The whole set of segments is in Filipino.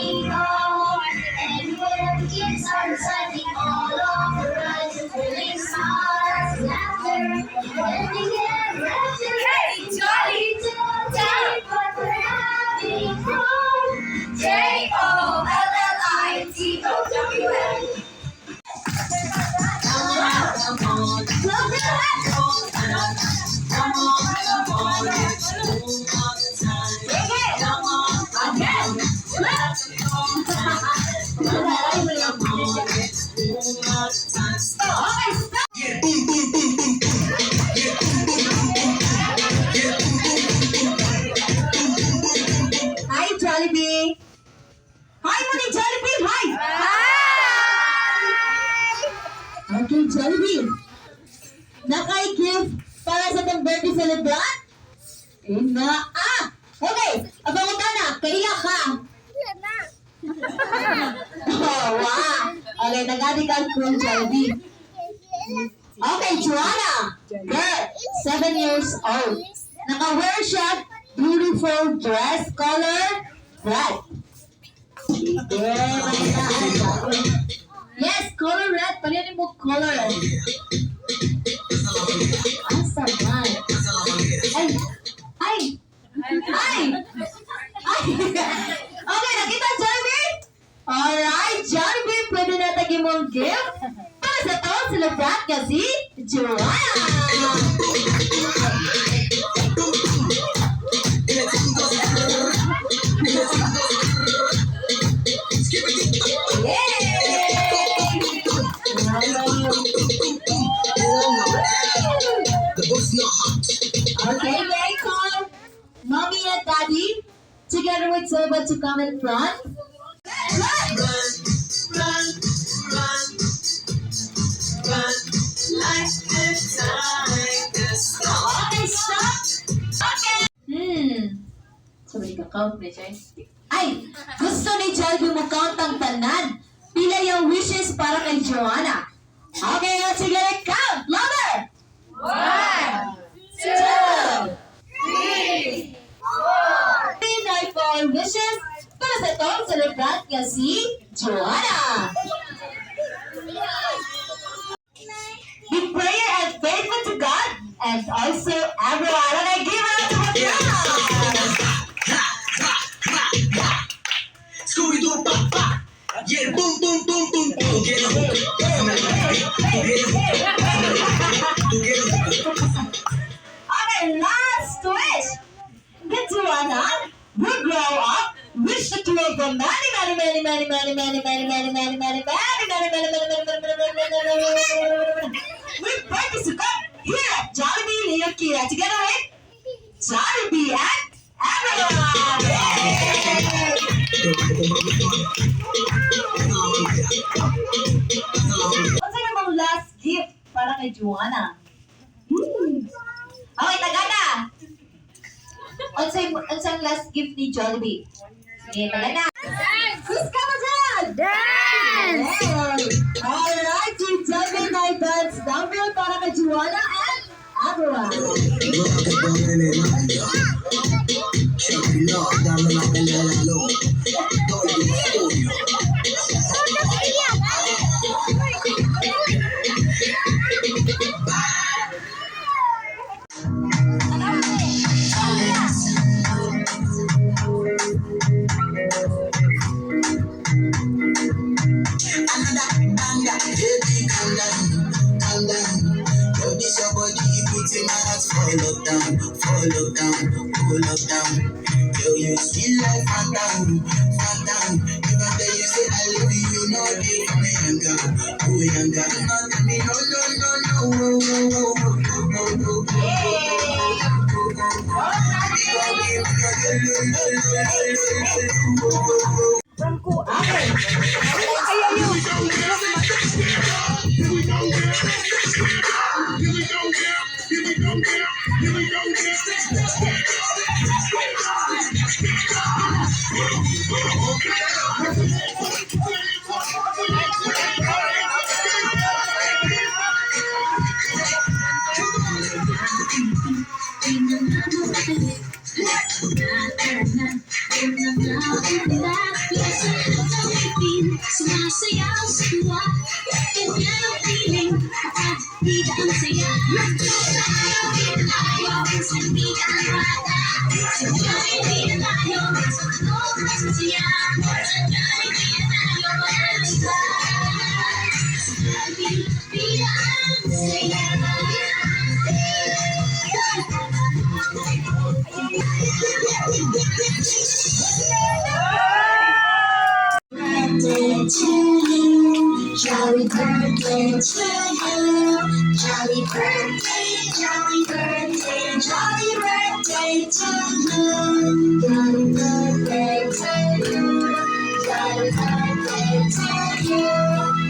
And when kids are running all over us, feeling smiles, laughter, and again, laughter. Hey, Jolly, Jolly, but we're having fun. Jollity. Come on, come on, come on, let's move all the time. Come on, again, let's go. Come on, let's move all the time. Stop. Yeah, boom, boom, boom, boom, boom. Yeah, boom, boom, boom, boom. Yeah, boom, boom, boom, boom. Boom, boom, boom, boom, boom. Hi, Jollibee. Hi, Muni Jollibee. Hi. Okay, Jollibee. Naka-gift para sa tong birthday celebrant? Na. Okay. Abang ka na. Kaya ka. Oh, wow. Okay, nagadi ka kung Jollibee. Okay, Joanna. Girl, 7 years old. Naka-wear siya beautiful dress color red. Yes, color red. Palihan mo color red. Asa man? Ay! Ay! Ay! Ay! Okay, nakita Jollibee? Alright, Jollibee, pwede na tagin mong gift. Para sa to, celebrate ka si Joanna! Okay, they call mommy and daddy together with Silva to come in front. Run, run, run, run, like the time is okay, stop. Okay. So, may ka-count na siya. Ay, gusto ni Jollibee mo count ang tanan. Pila yung wishes para kay Joanna. Okay, let's sige, count. Louder. 1, 2, 3, 4. Pinay for wishes para sa tong celebrant nga si Joanna. Be prayer and faithful to God and also everyone. And I give it to Scooby-Doo, pop, pop. Yeah, boom, boom, boom, boom, boom. Get up. Okay, last wish. Get Joanna will grow up. Wish the two of them many, many, many, many, many, many, many, many, many, many, with birthdays to come here at Jollibee, Leo Kira, together with Jollibee and everyone. What's yung last gift para kay Joanna? Okay, tagana. What's yung last gift ni Jollibee? Sige, tagana. Who's ka dyan? Dance! Alright, yung Jollibee night dance number para kay Joanna and everyone. Fall up down. Girl, you sweet like phantom, phantom. Even though you say I love you, you know they for me younger. Oh, younger. No, tell me no, no, no, no. Yes, Sumasayaw sa tuwa, kanya ang feeling, at bida ang saya. Hindi na tayo, sa bida ang bata. Sana'y hindi na tayo, sa tulog na sasaya. Sana'y hindi na tayo, walang iba. Sana'y bida ang saya. Birthday to you, jolly birthday to you, jolly birthday, jolly birthday, jolly birthday to you, jolly birthday to you, jolly birthday to you,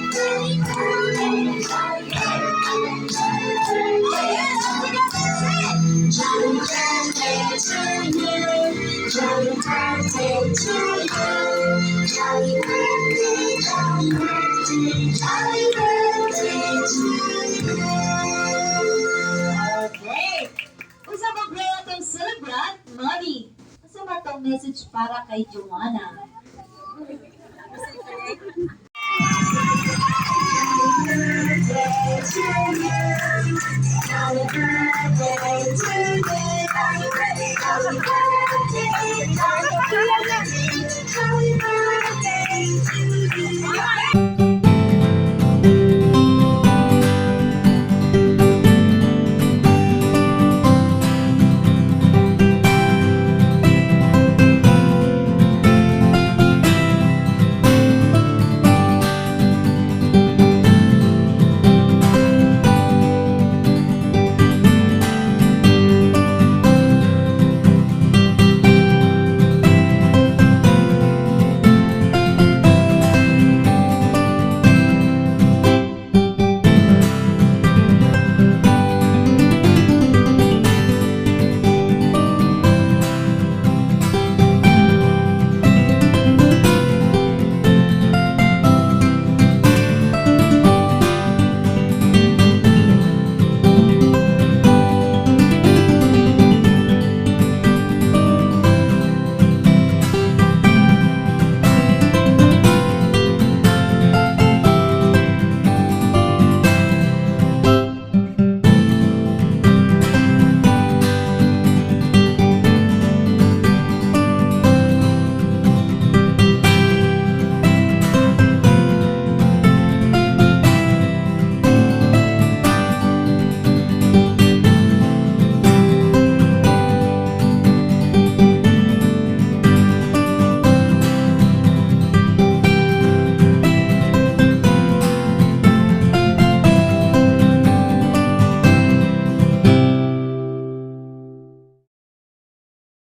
jolly birthday, jolly birthday to you. Oh yes, we got this. Jolly birthday to you, jolly birthday to you. Jolly birthday, jolly birthday, jolly birthday to you. Okay. Usa ba grade itong celebrant, Mommy? Usa ba itong message para kay Joanna?